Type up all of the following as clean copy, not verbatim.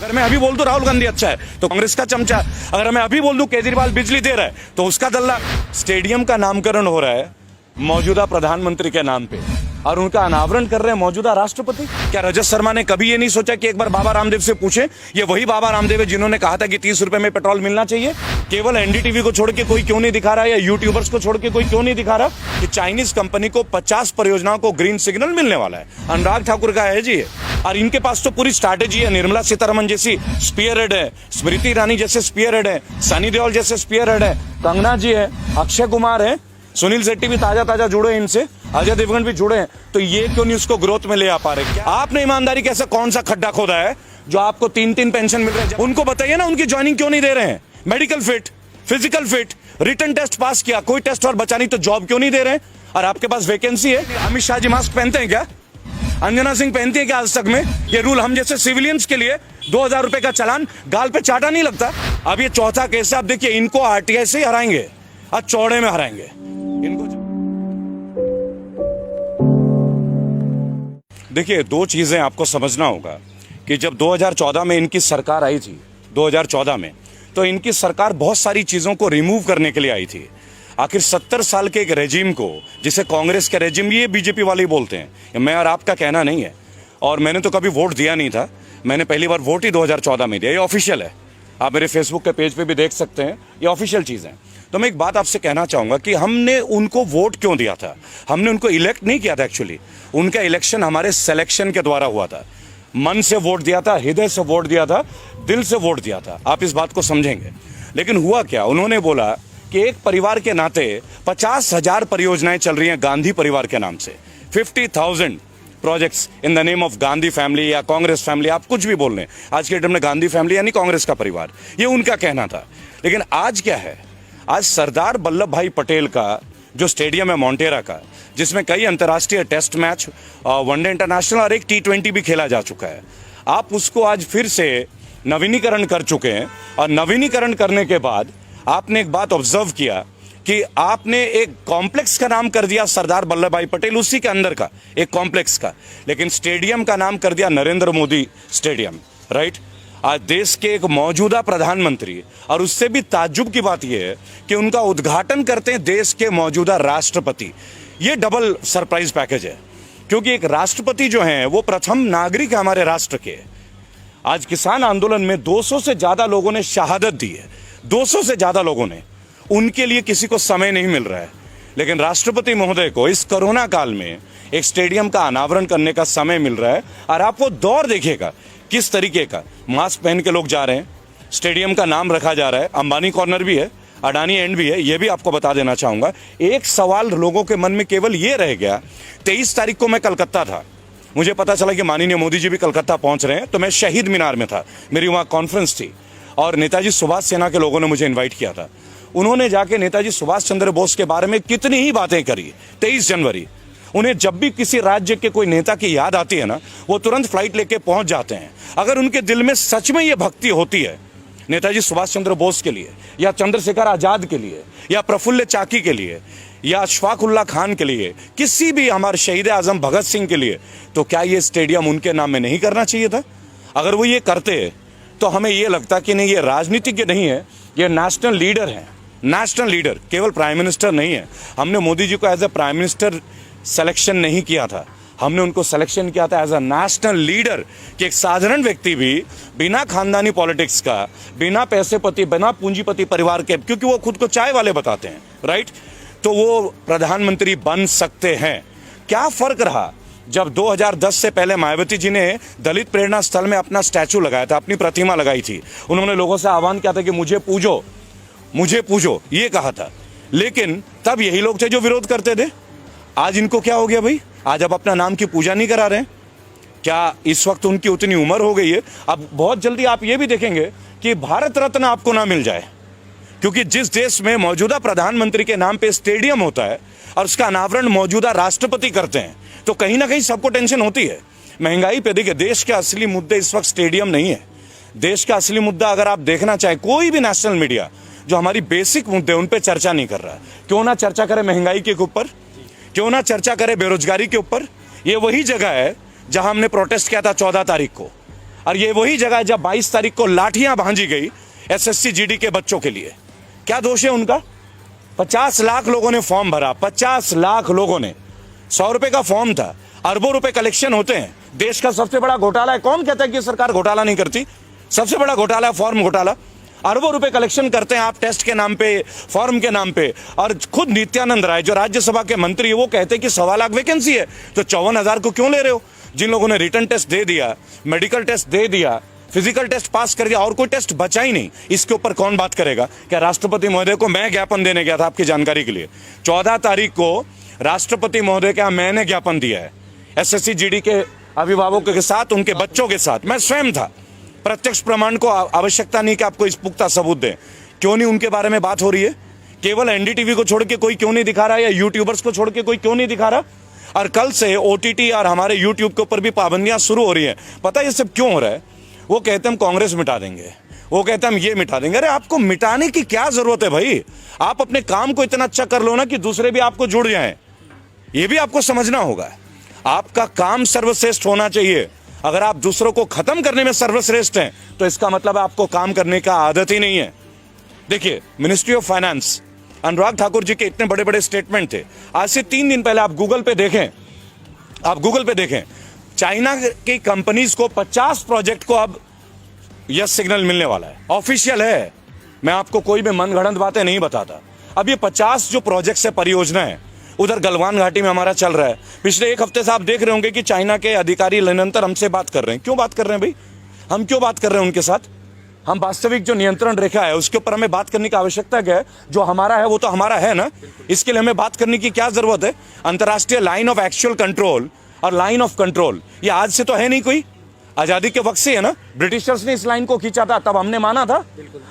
अगर मैं अभी बोल दूं राहुल गांधी अच्छा है तो कांग्रेस का चमचा, अगर मैं अभी बोल दूं केजरीवाल बिजली दे रहा है तो उसका दल्ला। स्टेडियम का नामकरण हो रहा है मौजूदा प्रधानमंत्री के नाम पे और उनका अनावरण कर रहे हैं मौजूदा राष्ट्रपति। क्या रजत शर्मा ने कभी ये नहीं सोचा कि एक बार बाबा रामदेव से पूछे? ये वही बाबा रामदेव है जिन्होंने कहा था कि 30 रुपए में पेट्रोल मिलना चाहिए। केवल एनडीटीवी को छोड़ के कोई क्यों नहीं दिखा रहा है, या यूट्यूबर्स को छोड़ के कोई क्यों नहीं दिखा रहा कि चाइनीज कंपनी को 50 परियोजनाओं को ग्रीन सिग्नल मिलने वाला है? अनुराग ठाकुर का है जी, और इनके पास तो पूरी स्ट्रैटेजी है। निर्मला सीतारमण जैसी स्पीयर हेड है, स्मृति ईरानी जैसे स्पीयर हेड है, सनी देओल जैसे स्पीयर हेड है, कंगना जी है, अक्षय कुमार है, सुनील शेट्टी भी ताजा जुड़े हैं इनसे, अजय देवगन भी जुड़े हैं। तो ये क्यों नहीं उसको ग्रोथ में ले आ पा रहे? क्या आपने ईमानदारी कैसे कौन सा खड्डा खोदा है जो आपको 3-3 पेंशन मिल रहे हैं? उनको बताइए ना, उनकी ज्वाइनिंग क्यों नहीं दे रहे हैं? Medical fit, physical fit, written test pass किया, कोई टेस्ट और बचा नहीं तो जॉब क्यों नहीं दे रहे हैं? और आपके पास वैकेंसी है। अमित शाह जी मास्क पहनते हैं क्या? अंजना सिंह पहनती है क्या आज तक में? ये रूल हम जैसे सिविलियंस के लिए 2000 रुपए का चालान गाल पे चाटा नहीं लगता। अब ये चौथा केस है। आप देखिए, इनको आरटीआई से ही हराएंगे और चौड़े में हराएंगे इनको। देखिए, दो चीजें आपको समझना होगा कि जब 2014 में इनकी सरकार आई थी, 2014 में, तो इनकी सरकार बहुत सारी चीजों को रिमूव करने के लिए आई थी। आखिर 70 साल के एक रेजिम को, जिसे कांग्रेस के रेजिम, ये बीजेपी वाले ही बोलते हैं, मैं और आपका कहना नहीं है। और मैंने तो कभी वोट दिया नहीं था, मैंने पहली बार वोट ही 2014 में दिया। ये ऑफिशियल है, आप मेरे फेसबुक के पेज पे भी देख सकते हैं, ये ऑफिशियल चीज़ है। तो मैं एक बात आपसे कहना चाहूँगा कि हमने उनको वोट क्यों दिया था? हमने उनको इलेक्ट नहीं किया था। एक्चुअली उनका इलेक्शन हमारे सिलेक्शन के द्वारा हुआ था। मन से वोट दिया था, हृदय से वोट दिया था, दिल से वोट दिया था। आप इस बात को समझेंगे। लेकिन हुआ क्या? उन्होंने बोला कि एक परिवार के नाते 50,000 परियोजनाएं चल रही हैं गांधी परिवार के नाम से, 50,000 projects in the name of Gandhi family या कांग्रेस फैमिली, आप कुछ भी बोल लें। आज के डेट में गांधी फैमिली यानी कांग्रेस का परिवार, ये उनका कहना था। लेकिन आज क्या है? आज सरदार वल्लभ भाई पटेल का जो स्टेडियम है मोंटेरा का, जिसमें कई अंतर्राष्ट्रीय टेस्ट मैच, वनडे इंटरनेशनल और एक T20 भी खेला जा चुका है, आप उसको आज फिर से नवीनीकरण कर चुके हैं। और नवीनीकरण करने के बाद आपने एक बात ऑब्जर्व किया कि आपने एक कॉम्प्लेक्स का नाम कर दिया सरदार वल्लभ भाई पटेल, उसी के अंदर का एक कॉम्प्लेक्स का, लेकिन स्टेडियम का नाम कर दिया नरेंद्र मोदी स्टेडियम। राइट? आज देश के एक मौजूदा प्रधानमंत्री, और उससे भी ताज्जुब की बात यह है कि उनका उद्घाटन करते हैं देश के मौजूदा राष्ट्रपति। ये डबल सरप्राइज पैकेज है, क्योंकि एक राष्ट्रपति जो हैं वो प्रथम नागरिक है हमारे राष्ट्र के। आज किसान आंदोलन में 200 से ज्यादा लोगों ने शहादत दी है, 200 से ज्यादा लोगों ने। उनके लिए किसी को समय नहीं मिल रहा है, लेकिन राष्ट्रपति महोदय को इस कोरोना काल में एक स्टेडियम का अनावरण करने का समय मिल रहा है। और आप वो दौर देखिएगा किस तरीके का, मास्क पहन के लोग जा रहे हैं, स्टेडियम का नाम रखा जा रहा है, अंबानी कॉर्नर भी है, अडानी एंड भी है। ये भी आपको बता देना चाहूंगा। एक सवाल लोगों के मन में केवल ये रह गया, 23 तारीख को मैं कलकत्ता था, मुझे पता चला कि माननीय मोदी जी भी कलकत्ता पहुंच रहे हैं, तो मैं शहीद मीनार में था, मेरी वहां कॉन्फ्रेंस थी और नेताजी सुभाष सेना के लोगों ने मुझे इन्वाइट किया था। उन्होंने जाके नेताजी सुभाष चंद्र बोस के बारे में कितनी ही बातें करी। 23 जनवरी, उन्हें जब भी किसी राज्य के कोई नेता की याद आती है ना, वो तुरंत फ्लाइट लेके पहुंच जाते हैं। अगर उनके दिल में सच में ये भक्ति होती है नेताजी सुभाष चंद्र बोस के लिए, या चंद्रशेखर आजाद के लिए, या प्रफुल्ल चाकी के लिए, या अशफाकुल्ला खान के लिए, किसी भी हमारे शहीद आजम भगत सिंह के लिए, तो क्या ये स्टेडियम उनके नाम में नहीं करना चाहिए था? अगर वो ये करते तो हमें ये लगता कि नहीं, ये राजनीतिज्ञ नहीं है, ये नेशनल लीडर है। नेशनल लीडर, केवल प्राइम मिनिस्टर नहीं है। हमने मोदी जी को as a prime minister selection नहीं किया था, हमने उनको सिलेक्शन किया था एज अ नेशनल लीडर, कि एक साधारण व्यक्ति भी बिना खानदानी पॉलिटिक्स का, बिना पैसेपति, बिना पूंजीपति परिवार के, क्योंकि वो खुद को चाय वाले बताते हैं, राइट, तो वो प्रधानमंत्री बन सकते हैं। क्या फर्क रहा जब 2010 से पहले मायावती जी ने दलित प्रेरणा स्थल में अपना स्टैचू लगाया था, अपनी प्रतिमा लगाई थी। उन्होंने लोगों से आह्वान किया था कि मुझे पूजो, मुझे पूजो, ये कहा था। लेकिन तब यही लोग थे जो विरोध करते थे। आज इनको क्या हो गया भाई? आज अब अपना नाम की पूजा नहीं करा रहे हैं क्या? इस वक्त उनकी उतनी उम्र हो गई है, अब बहुत जल्दी आप ये भी देखेंगे कि भारत रत्न आपको ना मिल जाए, क्योंकि जिस देश में मौजूदा प्रधानमंत्री के नाम पे स्टेडियम होता है और उसका अनावरण मौजूदा राष्ट्रपति करते हैं, तो कहीं ना कहीं सबको टेंशन होती है। महंगाई पे देखिए, देश के असली मुद्दे इस वक्त स्टेडियम नहीं है। देश का असली मुद्दा अगर आप देखना चाहें, कोई भी नेशनल मीडिया जो हमारी बेसिक मुद्दे उन पे चर्चा नहीं कर रहा है। क्यों ना चर्चा करे महंगाई के ऊपर, क्यों ना चर्चा करे बेरोजगारी के ऊपर। ये वही जगह है जहां हमने प्रोटेस्ट किया था 14 तारीख को। और ये वही जगह है जब 22 तारीख को लाठियां भांजी गई एसएससी जीडी के बच्चों के लिए। क्या दोष है उनका? 50 लाख लोगों ने फॉर्म भरा, 50 लाख लोगों ने। 100 रुपए का फॉर्म था, अरबों रुपए कलेक्शन होते हैं। देश का सबसे बड़ा घोटाला है। कौन कहता है कि सरकार घोटाला नहीं करती? सबसे बड़ा घोटाला है फॉर्म घोटाला। अरबों रुपए कलेक्शन करते हैं आप टेस्ट के नाम पे, फॉर्म के नाम पे। और खुद नित्यानंद राय जो राज्यसभा के मंत्री है वो कहते हैं कि 1.25 लाख वैकेंसी है, तो 54,000 को क्यों ले रहे हो? जिन लोगों ने रिटर्न टेस्ट दे दिया, मेडिकल टेस्ट दे दिया, फिजिकल टेस्ट पास कर दिया और कोई टेस्ट बचा ही नहीं, इसके ऊपर कौन बात करेगा? क्या राष्ट्रपति महोदय को मैं ज्ञापन देने गया था आपकी जानकारी के लिए। 14 तारीख को राष्ट्रपति महोदय का मैंने ज्ञापन दिया है एसएससी जीडी के अभिभावकों के साथ, उनके बच्चों के साथ। मैं स्वयं था। प्रत्यक्ष प्रमाण को आवश्यकता नहीं कि आपको इस पुख्ता सबूत दें। क्यों नहीं उनके बारे में बात हो रही है? केवल एनडीटीवी को छोड़ के कोई क्यों नहीं दिखा रहा, या यूट्यूबर्स को छोड़ के कोई क्यों नहीं दिखा रहा? और कल से ओटीटी और हमारे यूट्यूब के ऊपर भी पाबंदियां शुरू हो रही है। पता है ये सब क्यों हो रहा है? वो कहते हम कांग्रेस मिटा देंगे, वो कहते हम ये मिटा देंगे। अरे आपको मिटाने की क्या जरूरत है भाई? आप अपने काम को इतना अच्छा कर लो ना कि दूसरे भी आपको जुड़ जाएं। ये भी आपको समझना होगा। आपका काम सर्वश्रेष्ठ होना चाहिए। अगर आप दूसरों को खत्म करने में सर्वश्रेष्ठ हैं तो इसका मतलब आपको काम करने का आदत ही नहीं है। देखिए, ministry of finance, Anurag Thakur ji के इतने बड़े बड़े स्टेटमेंट थे। आज से 3 दिन पहले आप गूगल पे देखें, चाइना की कंपनीज को 50 प्रोजेक्ट को अब यस सिग्नल मिलने वाला है। ऑफिशियल है, मैं आपको कोई भी मनगढ़ंत बातें नहीं बताता। अब ये 50 जो प्रोजेक्ट्स है, परियोजना है, उधर गलवान घाटी में हमारा चल रहा है। पिछले 1 हफ्ते से आप देख रहे होंगे कि चाइना के अधिकारी निरंतर हमसे बात कर रहे हैं। क्यों बात कर रहे हैं भाई? हम क्यों बात कर रहे हैं उनके साथ? हम वास्तविक जो नियंत्रण रेखा है उसके ऊपर हमें बात करने की आवश्यकता क्या है? जो हमारा है वो तो हमारा है ना, इसके लिए हमें बात करने की क्या जरूरत है? अंतर्राष्ट्रीय लाइन ऑफ एक्चुअल कंट्रोल और लाइन ऑफ कंट्रोल ये आज से तो है नहीं, कोई आजादी के वक्त से है ना। ब्रिटिशर्स ने इस लाइन को खींचा था, तब हमने माना था।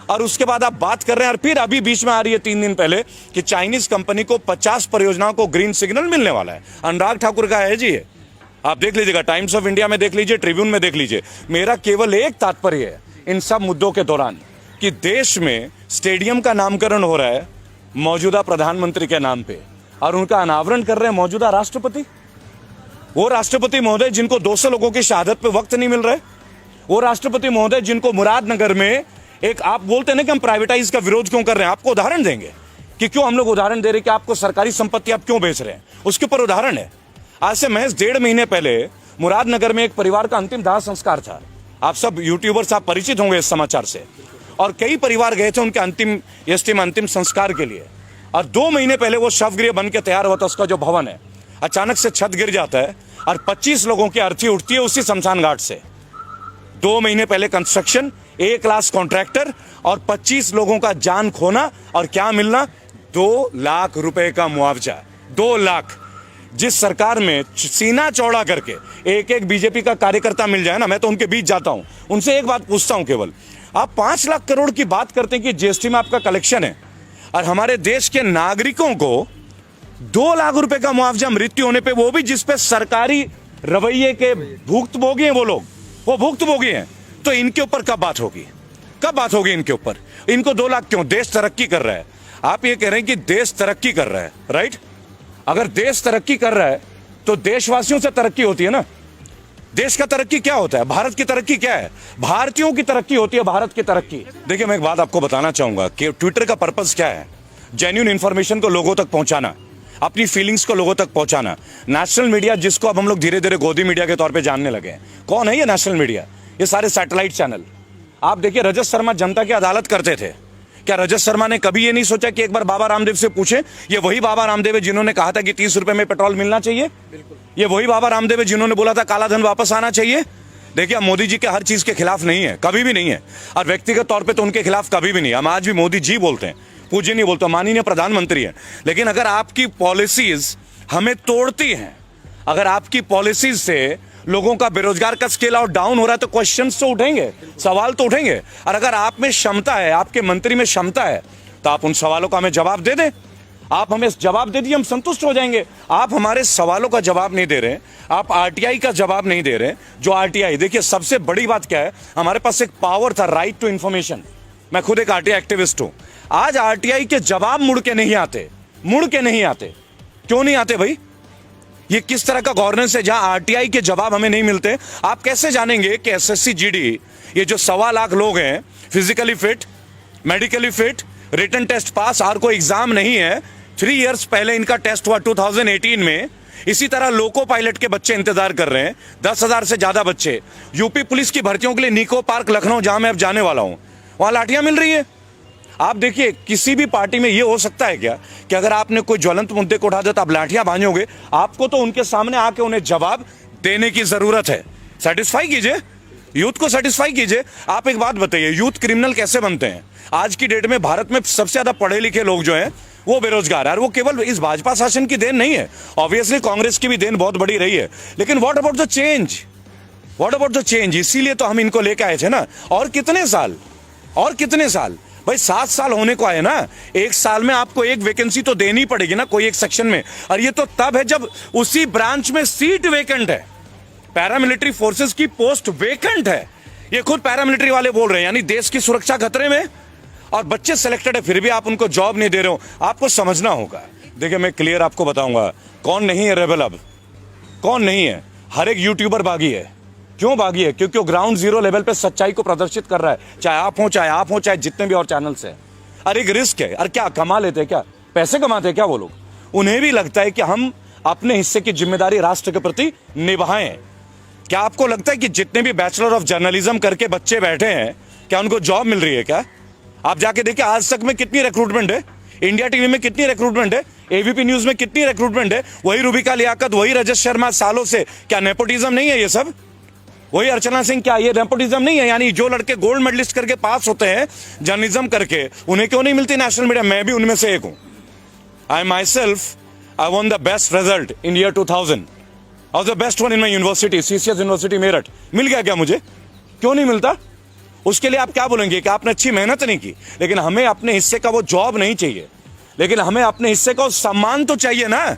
और उसके बाद आप बात कर रहे हैं और फिर अभी बीच में आ रही है 3 दिन पहले कि चाइनीज कंपनी को 50 परियोजनाओं को ग्रीन सिग्नल मिलने वाला है। अनुराग ठाकुर का है जी ये, आप देख लीजिएगा, टाइम्स ऑफ इंडिया में देख लीजिए, ट्रिब्यून में देख लीजिए। मेरा केवल एक तात्पर्य है इन सब मुद्दों के दौरान कि देश में स्टेडियम का नामकरण हो रहा है मौजूदा प्रधानमंत्री के नाम पे, और उनका अनावरण कर रहे हैं मौजूदा राष्ट्रपति। वो राष्ट्रपति महोदय जिनको 200 लोगों की शहादत पे वक्त नहीं मिल रहा है, वो राष्ट्रपति महोदय जिनको मुरादनगर में एक, आप बोलते हैं ना कि हम प्राइवेटाइज का विरोध क्यों कर रहे हैं, आपको उदाहरण देंगे कि क्यों हम लोग उदाहरण दे रहे हैं कि आपको सरकारी संपत्ति आप क्यों बेच रहे हैं, उसके ऊपर उदाहरण है। आज से महज 1.5 महीने पहले मुरादनगर में एक परिवार का अंतिम दाह संस्कार था। आप सब यूट्यूबर्स आप परिचित होंगे इस समाचार से, और कई परिवार गए थे उनके अंतिम संस्कार के लिए। और 2 महीने पहले वो शवगृह बन के तैयार हुआ था, उसका जो भवन है, अचानक से छत गिर जाता है और 25 लोगों की अर्थी उठती है उसी शमशान घाट से। 2 महीने पहले कंस्ट्रक्शन, A क्लास कॉन्ट्रैक्टर और 25 लोगों का जान खोना, और क्या मिलना? 2 लाख रुपए का मुआवजा। 2 लाख। जिस सरकार में सीना चौड़ा करके एक बीजेपी का कार्यकर्ता मिल जाए ना, मैं तो उनके बीच जाता हूं, उनसे एक बात पूछता हूं केवल, आप 5 लाख करोड़ की बात करते हैं कि जीएसटी में आपका कलेक्शन है, और हमारे देश के नागरिकों को 2 लाख रुपए का मुआवजा मृत्यु होने पे, वो भी जिसपे सरकारी रवैये के भुक्तभोगी हैं वो लोग, वो भुक्तभोगी हैं, तो इनके ऊपर कब बात होगी? कब बात होगी इनके ऊपर? इनको 2 लाख क्यों? देश तरक्की कर रहा है। आप ये कह रहे हैं कि देश तरक्की कर रहा है, राइट? अगर देश तरक्की कर रहा है तो देशवासियों से तरक्की होती है ना। देश का तरक्की क्या होता है? भारत की तरक्की क्या है? भारतीयों की तरक्की होती है, भारत की तरक्की। देखिए, मैं एक बात आपको बताना चाहूंगा कि ट्विटर का पर्पस क्या है? जेन्युइन इंफॉर्मेशन को लोगों तक पहुंचाना, अपनी फीलिंग्स को लोगों तक पहुंचाना। नेशनल मीडिया, जिसको अब हम लोग धीरे धीरे गोदी मीडिया के तौर पे जानने लगे हैं, कौन है ये नेशनल मीडिया? ये सारे सैटेलाइट चैनल। आप देखिए, रजत शर्मा जनता की अदालत करते थे। क्या रजत शर्मा ने कभी ये नहीं सोचा कि एक बार बाबा रामदेव से पूछें? ये वही बाबा रामदेव है जिन्होंने कहा था कि 30 रुपए में पेट्रोल मिलना चाहिए। ये वही बाबा रामदेव है जिन्होंने बोला था काला धन वापस आना चाहिए। देखिए, हम मोदी जी के हर चीज के खिलाफ नहीं है, कभी भी नहीं है, और व्यक्तिगत तौर पे तो उनके खिलाफ कभी भी नहीं। हम आज भी मोदी जी बोलते हैं, पूज्य नहीं बोलते, माननीय प्रधानमंत्री है। लेकिन अगर आपकी पॉलिसीज हमें तोड़ती हैं, अगर आपकी पॉलिसीज से लोगों का बेरोजगार का स्केल आउट डाउन हो रहा है, तो क्वेश्चंस तो उठेंगे, सवाल तो उठेंगे। और अगर आप में क्षमता है, आपके मंत्री में क्षमता है, तो आप उन सवालों का हमें जवाब दे दें। आप हमें जवाब दे दिए, हम संतुष्ट हो जाएंगे। आप हमारे सवालों का जवाब नहीं दे रहे, आप आरटीआई का जवाब नहीं दे रहे। जो आरटीआई, देखिए सबसे बड़ी बात क्या है, हमारे पास एक पावर था, राइट टू इंफॉर्मेशन। मैं खुद एक आरटीआई एक्टिविस्ट हूं। आज आरटीआई के जवाब मुड़ के नहीं आते, मुड़ के नहीं आते। क्यों नहीं आते भाई? ये किस तरह का गवर्नेंस है जहां आरटीआई के जवाब हमें नहीं मिलते? आप कैसे जानेंगे कि एसएससी जीडी, ये जो 1.25 लाख लोग हैं, physically fit, medically fit, written test pass, और कोई एग्जाम नहीं है। 3 इयर्स पहले इनका टेस्ट हुआ 2018 में। इसी तरह लोको पायलट के बच्चे इंतजार कर रहे हैं, 10,000 से ज्यादा बच्चे। यूपी पुलिस की भर्तियों के लिए निको पार्क लखनऊ, जहां मैं अब जाने वाला हूं, वहां लाठियां मिल रही है। आप देखिए, किसी भी पार्टी में यह हो सकता है क्या कि अगर आपने कोई ज्वलंत मुद्दे को उठा दिया तो आप लाठियां भांजोगे? आपको तो उनके सामने आके उन्हें जवाब देने की जरूरत है। सेटिस्फाई कीजिए, यूथ को सेटिस्फाई कीजिए। आप एक बात बताइए, यूथ क्रिमिनल कैसे बनते हैं? आज की डेट में भारत में सबसे ज्यादा पढ़े लिखे लोग जो हैं वो बेरोजगार है, और वो केवल इस भाजपा शासन की देन नहीं है, ऑब्वियसली कांग्रेस की भी देन बहुत बड़ी रही है। लेकिन what about the change? What about the change? इसीलिए तो हम इनको लेके आए थे ना। और कितने साल, और कितने साल भाई? 7 साल होने को आए ना। 1 साल में आपको एक वैकेंसी तो देनी पड़ेगी ना, कोई एक सेक्शन में। और ये तो तब है जब उसी ब्रांच में सीट वेकेंट है, पैरामिलिट्री फोर्सेस की पोस्ट वेकेंट है। ये खुद पैरामिलिट्री वाले बोल रहे हैं, यानी देश की सुरक्षा खतरे में, और बच्चे सिलेक्टेड है, फिर भी आप उनको जॉब नहीं दे रहे हो। आपको समझना होगा। देखिए, मैं क्लियर आपको बताऊंगा कौन नहीं है रेबल। अब कौन नहीं है? हर एक यूट्यूबर बागी है। क्यों बागी है? क्योंकि वो ग्राउंड जीरो लेवल पे सच्चाई को प्रदर्शित कर रहा है, चाहे आप हो चाहे जितने भी और चैनल्स हैं। और एक रिस्क है। और क्या कमा लेते हैं? क्या पैसे कमाते हैं क्या वो लोग? उन्हें भी लगता है कि हम अपने हिस्से की जिम्मेदारी राष्ट्र के प्रति निभाएं। क्या आपको लगता है कि जितने भी बैचलर ऑफ जर्नलिज्म करके बच्चे बैठे हैं, क्या उनको जॉब मिल रही है? क्या आप जाके देखिए, आज तक में कितनी रिक्रूटमेंट है, इंडिया टीवी में कितनी रिक्रूटमेंट है, एबीपी न्यूज में कितनी रिक्रूटमेंट है। वही रूबिका लियाकत, वही रजत शर्मा सालों से। क्या नेपोटिज्म नहीं है ये सब? वही अर्चना सिंह, क्या ये नेपोटिज्म नहीं है? यानी जो लड़के गोल्ड मेडलिस्ट करके पास होते हैं जर्नलिज्म करके, उन्हें क्यों नहीं मिलती नेशनल मीडिया? मैं भी उनमें से एक हूं। I myself, I won the best result in year 2000 और the best one in my university, CCS university Meerut. मिल गया क्या मुझे? क्यों नहीं मिलता? उसके लिए आप क्या बोलेंगे कि आपने अच्छी मेहनत नहीं की? लेकिन हमें अपने हिस्से का वो जॉब नहीं चाहिए, लेकिन हमें अपने हिस्से का सम्मान तो चाहिए ना।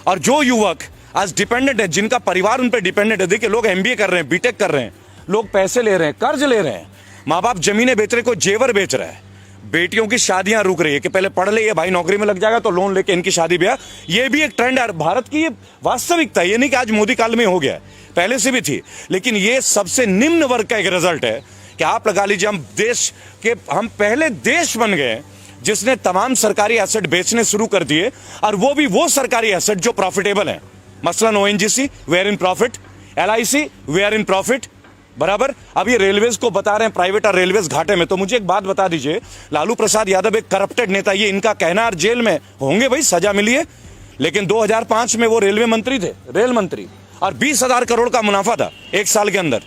और जो युवक आज डिपेंडेंट है, जिनका परिवार उन पर डिपेंडेंट है, देखिए लोग एमबीए कर रहे हैं, बीटेक कर रहे हैं, लोग पैसे ले रहे हैं, कर्ज ले रहे हैं, माँ बाप जमीनें बेच रहे, कोई जेवर बेच रहा है, बेटियों की शादियां रुक रही है कि पहले पढ़ ले, ये भाई नौकरी में लग जाएगा तो लोन लेके इनकी शादी ब्याह। ये भी एक ट्रेंड है भारत की, ये वास्तविकता। ये नहीं कि आज मोदी काल में हो गया, पहले से भी थी। लेकिन ये सबसे निम्न वर्ग का एक रिजल्ट है कि आप लगा लीजिए, हम पहले देश बन गए जिसने तमाम सरकारी एसेट बेचने शुरू कर दिए, और वो भी वो सरकारी एसेट जो प्रॉफिटेबल है। मसलन ओएनजीसी, वे आर इन प्रॉफिट, एलआईसी, वे आर इन प्रॉफिट, बराबर। अब ये रेलवेज को बता रहे हैं प्राइवेट और रेलवेज घाटे में। तो मुझे एक बात बता दीजिए, लालू प्रसाद यादव एक करप्टेड नेता, ये इनका कहना, और जेल में होंगे, भाई सजा मिली है, लेकिन 2005 में वो रेलवे मंत्री थे, रेल मंत्री, और 20,000 करोड़ का मुनाफा था 1 साल के अंदर।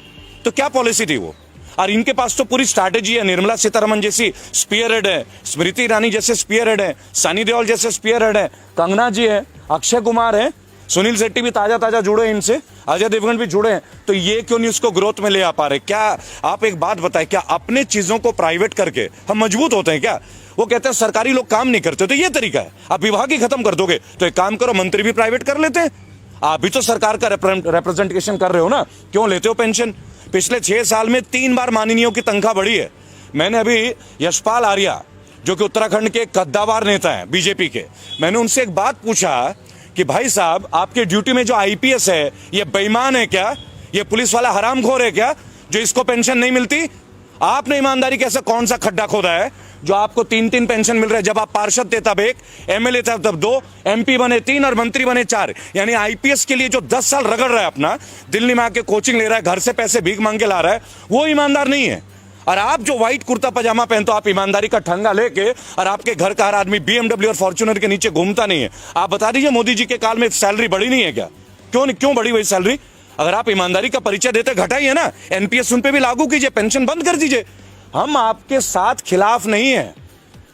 तो क्या पॉलिसी थी वो? और इनके पास तो पूरी स्ट्रैटेजी है। निर्मला सीतारमण जैसी स्पीयर हेड है, स्मृति ईरानी जैसे स्पीयर हेड है, सनी देओल जैसे स्पीयर हेड है, कंगना जी है, अक्षय कुमार है, सुनील शेट्टी भी ताजा जुड़े हैं इनसे, अजय देवगन भी जुड़े हैं। तो ये क्यों नहीं उसको ग्रोथ में ले आ पा रहे? क्या आप एक बात बताएं, क्या अपने चीजों को प्राइवेट करके हम मजबूत होते हैं क्या? वो कहते हैं सरकारी लोग काम नहीं करते, तो ये तरीका है। आप विभाग ही खत्म कर दोगे तो एक काम करो, मंत्री भी प्राइवेट कर लेते हैं। आप भी तो सरकार का रिप्रेजेंटेशन कर रहे हो ना, क्यों लेते हो पेंशन? पिछले 6 साल में 3 बार माननीयों की तनख्वाह बढ़ी है। मैंने अभी यशपाल आर्या, जो कि उत्तराखंड के कद्दावर नेता हैं बीजेपी के, मैंने उनसे एक बात पूछा कि भाई साहब, आपके ड्यूटी में जो आईपीएस है ये बेईमान है क्या? ये पुलिस वाला हरामखोर है क्या जो इसको पेंशन नहीं मिलती? आपने ईमानदारी कैसे, कौन सा खड्डा खोदा है जो आपको 3-3 पेंशन मिल रहा है? जब आप पार्षद थे तब 1, एमएलए थे तब 2, एमपी बने 3 और मंत्री बने 4। यानी आईपीएस के लिए जो 10 साल रगड़ रहा है अपना, दिल्ली में आके कोचिंग ले रहा है, घर से पैसे भीख मांग के ला रहा है, वो ईमानदार नहीं है। और आप जो व्हाइट कुर्ता पजामा पहनते हो, आप ईमानदारी का ठंगा लेके, और आपके घर का हर आदमी बीएमडब्ल्यू और फॉर्च्यूनर के नीचे घूमता नहीं है। आप बता दीजिए, मोदी जी के काल में सैलरी बढ़ी नहीं है क्या? क्यों बढ़ी हुई सैलरी? अगर आप ईमानदारी का परिचय देते, घटाइए ना, एनपीएस उन पे भी लागू कीजिए, पेंशन बंद कर दीजिए। हम आपके साथ खिलाफ नहीं है,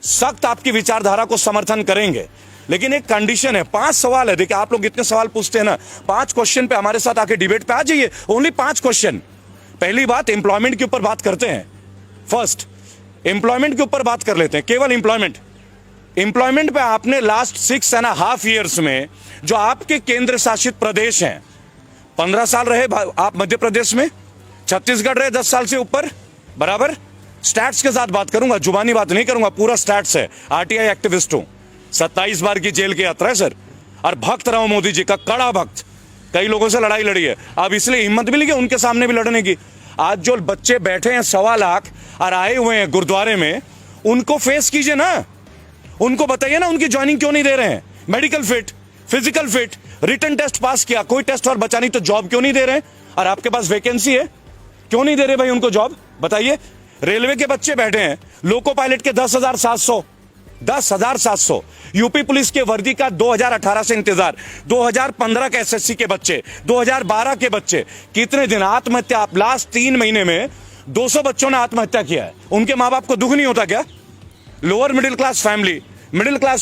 सख्त आपकी विचारधारा को समर्थन करेंगे, लेकिन एक कंडीशन है। 5 सवाल है। देखिए, आप लोग इतने सवाल पूछते हैं ना, 5 क्वेश्चन पे हमारे साथ आके डिबेट पे आ जाइए, ओनली 5 क्वेश्चन। पहली बात, एम्प्लॉयमेंट के ऊपर बात करते हैं। फर्स्ट, एम्प्लॉयमेंट के ऊपर बात कर लेते हैं, केवल एम्प्लॉयमेंट पे आपने लास्ट 6.5 ईयर्स में जो आपके केंद्र शासित प्रदेश हैं, 15 साल रहे आप मध्य प्रदेश में, छत्तीसगढ़ रहे 10 साल से ऊपर, बराबर। स्टैट्स के साथ बात करूंगा, जुबानी बात नहीं करूंगा, पूरा स्टैट्स है। आरटीआई एक्टिविस्ट हूं, 27 बार की जेल की यात्रा है सर, और भक्त रहा हूं मोदी जी का, कड़ा भक्त। कई लोगों से लड़ाई लड़ी है, अब इसलिए हिम्मत मिली कि उनके सामने भी लड़ने की। आज जो बच्चे बैठे हैं 1.25 लाख और आए हुए हैं गुरुद्वारे में, उनको फेस कीजिए ना, उनको बताइए ना उनकी ज्वाइनिंग क्यों नहीं दे रहे हैं। Medical fit, physical fit, written test pass किया, कोई टेस्ट और बचा नहीं तो जॉब क्यों नहीं दे रहे? और आपके पास वैकेंसी है, क्यों नहीं दे रहे भाई उनको जॉब? बताइए। रेलवे के बच्चे बैठे हैं, लोको पायलट के 10,700, यूपी पुलिस के वर्दी का 2018 से इंतजार, 2015 के एसएससी के बच्चे, 2012 के बच्चे, कितने दिन आत्महत्या? आप लास्ट 3 महीने में 200 बच्चों ने आत्महत्या किया है। उनके माँ बाप को दुख नहीं होता क्या? लोअर मिडिल क्लास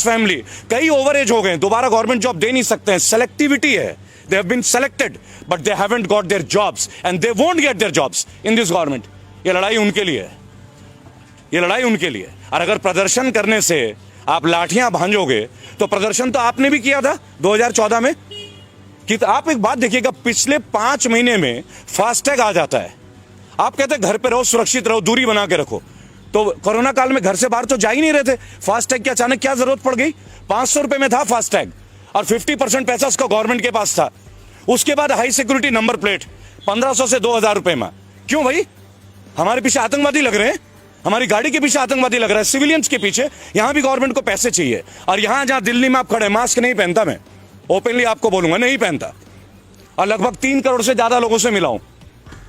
फैमिली, कई ओवर एज हो गए, दोबारा गवर्नमेंट जॉब दे नहीं सकते हैं, सेलेक्टिविटी है। They have been selected, but they haven't got their jobs, and they won't get their jobs in this government. ये लड़ाई उनके लिए है, ये लड़ाई उनके लिए। और अगर प्रदर्शन करने से आप लाठियां भांजोगे, तो प्रदर्शन तो आपने भी किया था 2014 में। कि आप एक बात देखिएगा, पिछले 5 महीने में फास्टैग आ जाता है। आप कहते हैं घर पे रहो, सुरक्षित रहो, दूरी बना के रखो, तो कोरोना काल में घर से बाहर तो जा ही नहीं रहे थे। फास्टैग की अचानक क्या जरूरत पड़ गई? 500 रुपए में था फास्टैग, और 50% पैसा उसका गवर्नमेंट के पास था। उसके बाद हाई सिक्योरिटी नंबर प्लेट 1500 से 2000 रुपए में। क्यों भाई? हमारे पीछे आतंकवादी लग रहे हैं, हमारी गाड़ी के पीछे आतंकवादी लग रहा है, सिविलियंस के पीछे। यहां भी गवर्नमेंट को पैसे चाहिए। और यहां जहां दिल्ली में आप खड़े, मास्क नहीं पहनता, मैं ओपनली आपको बोलूंगा, नहीं पहनता। और लगभग 3 करोड़ से ज्यादा लोगों से मिला हूं,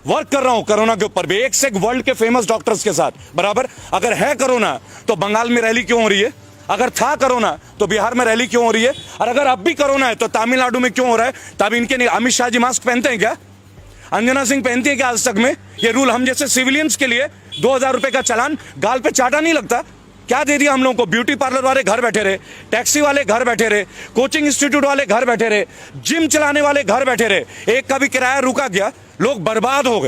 वर्क कर रहा हूं कोरोना के ऊपर भी, एक से एक वर्ल्ड के फेमस डॉक्टर्स के साथ बराबर। अगर है कोरोना तो बंगाल में रैली क्यों हो रही है? अगर था कोरोना तो बिहार में रैली क्यों हो रही है? और अगर अब भी कोरोना है तो तमिलनाडु में क्यों हो रहा है? तब इनके नहीं। अमित शाह जी मास्क पहनते हैं क्या? अंजना सिंह पहनती है क्या आज तक में? ये रूल हम जैसे सिविलियंस के लिए 2000 रुपए का चालान गाल पे चाटा नहीं लगता? क्या दे दिया हम लोगों को? ब्यूटी पार्लर वाले घर बैठे रहे, टैक्सी वाले घर बैठे रहे, कोचिंग इंस्टीट्यूट वाले घर बैठे रहे, जिम चलाने वाले घर बैठे रहे, एक का भी किराया रुका गया, लोग बर्बाद हो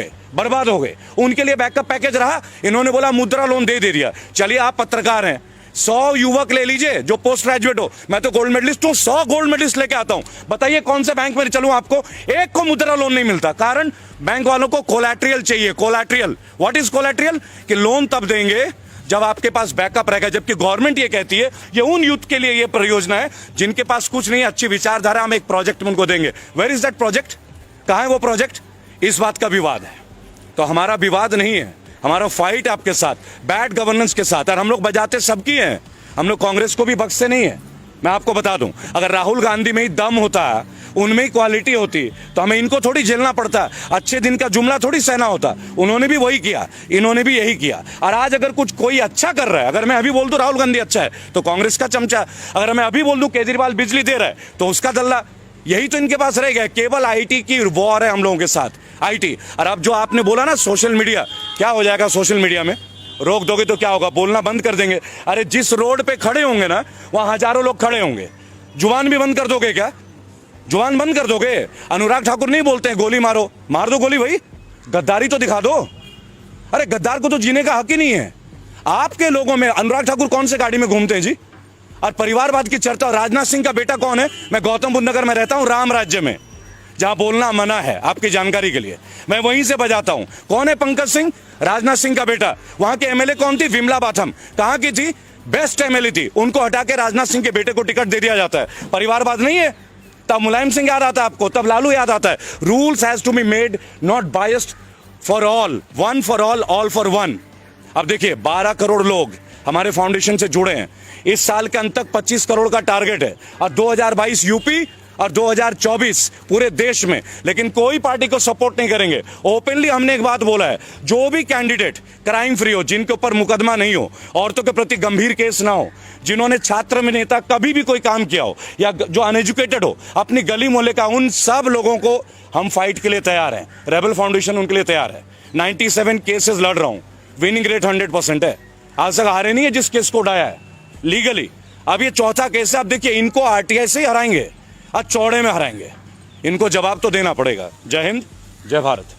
गए। उनके लिए बैकअप पैकेज रहा, इन्होंने बोला मुद्रा लोन दे दिया। चलिए, आप पत्रकार हैं, 100 युवक ले लीजिए जो पोस्ट ग्रेजुएट हो, मैं तो गोल्ड मेडलिस्ट हूं, 100 गोल्ड मेडलिस्ट लेके आता हूं। बताइए कौन से बैंक में चलूं? आपको एक को मुद्रा लोन नहीं मिलता। कारण बैंक वालों को कोलैटरल चाहिए। Collateral, what is collateral? कि लोन तब देंगे जब आपके पास बैकअप रहेगा। जबकि गवर्नमेंट ये कहती है ये उन यूथ के लिए ये परियोजना है जिनके पास कुछ नहीं, अच्छी विचारधारा, हम एक प्रोजेक्ट उनको देंगे। Where is that project? कहां है वो प्रोजेक्ट? इस बात का विवाद है। तो हमारा विवाद नहीं है, हमारा फाइट आपके साथ, बैड गवर्नेंस के साथ। और हम लोग बजाते सबकी हैं, हम लोग कांग्रेस को भी बख्शते नहीं है। मैं आपको बता दूं, अगर राहुल गांधी में ही दम होता, उनमें ही क्वालिटी होती, तो हमें इनको थोड़ी झेलना पड़ता, अच्छे दिन का जुमला थोड़ी सहना होता। उन्होंने भी वही किया, इन्होंने भी यही किया। और आज अगर कुछ कोई अच्छा कर रहा है, अगर मैं अभी बोल दूं राहुल गांधी अच्छा है तो कांग्रेस का चमचा, अगर मैं अभी बोल दूं केजरीवाल बिजली दे रहा है तो उसका दल्ला, यही तो इनके पास रह गया। केवल आईटी की वॉर है हम लोगों के साथ, आईटी। और अब जो आपने बोला ना सोशल मीडिया, क्या हो जाएगा सोशल मीडिया में? रोक दोगे तो क्या होगा? बोलना बंद कर देंगे। अरे जिस रोड पे खड़े होंगे ना, वहां हजारों लोग खड़े होंगे। जुबान भी बंद कर दोगे क्या? जुबान बंद कर दोगे? अनुराग ठाकुर नहीं बोलते हैं गोली मारो, मार दो गोली भाई, गद्दारी तो दिखा दो। अरे गद्दार को तो जीने का हक ही नहीं है। आपके लोगों में अनुराग ठाकुर कौन से गाड़ी में घूमते हैं जी? और परिवारवाद की चर्चा। राजनाथ सिंह का बेटा कौन है? मैं गौतम बुद्ध नगर में रहता हूं, राम राज्य में, जहां बोलना मना है, आपकी जानकारी के लिए मैं वहीं से बजाता हूं। कौन है पंकज सिंह? राजनाथ सिंह का बेटा। वहां के एमएलए कौन थी? विमला बाथम। कहां की थी? बेस्ट एमएलए थी। उनको हटा के राजनाथ सिंह के बेटे को टिकट दे दिया जाता है। परिवारवाद नहीं है? तब मुलायम सिंह याद आता है आपको, तब लालू याद आता है। Rules has to be made not biased for all, one for all for one. अब देखिए 12 करोड़ लोग हमारे फाउंडेशन से जुड़े हैं। इस साल के अंत तक 25 करोड़ का टारगेट है, और 2022 यूपी और 2024 पूरे देश में। लेकिन कोई पार्टी को सपोर्ट नहीं करेंगे। ओपनली हमने एक बात बोला है, जो भी कैंडिडेट क्राइम फ्री हो, जिनके ऊपर मुकदमा नहीं हो, औरतों के प्रति गंभीर केस ना हो, जिन्होंने छात्र में नेता कभी भी कोई काम किया हो, या जो अनएजुकेटेड हो, अपनी गली मोहल्ले का, उन सब लोगों को हम फाइट के लिए तैयार हैं। रेबल फाउंडेशन उनके लिए तैयार है। 97 केसेस लड़ रहा हूं, विनिंग रेट 100% है। आज तक हारे नहीं है जिस केस को उठाया है लीगली। अब ये चौथा केस है। अब देखिए इनको आरटीआई से ही हराएंगे, आज चौड़े में हराएंगे। इनको जवाब तो देना पड़ेगा। जय हिंद, जय भारत।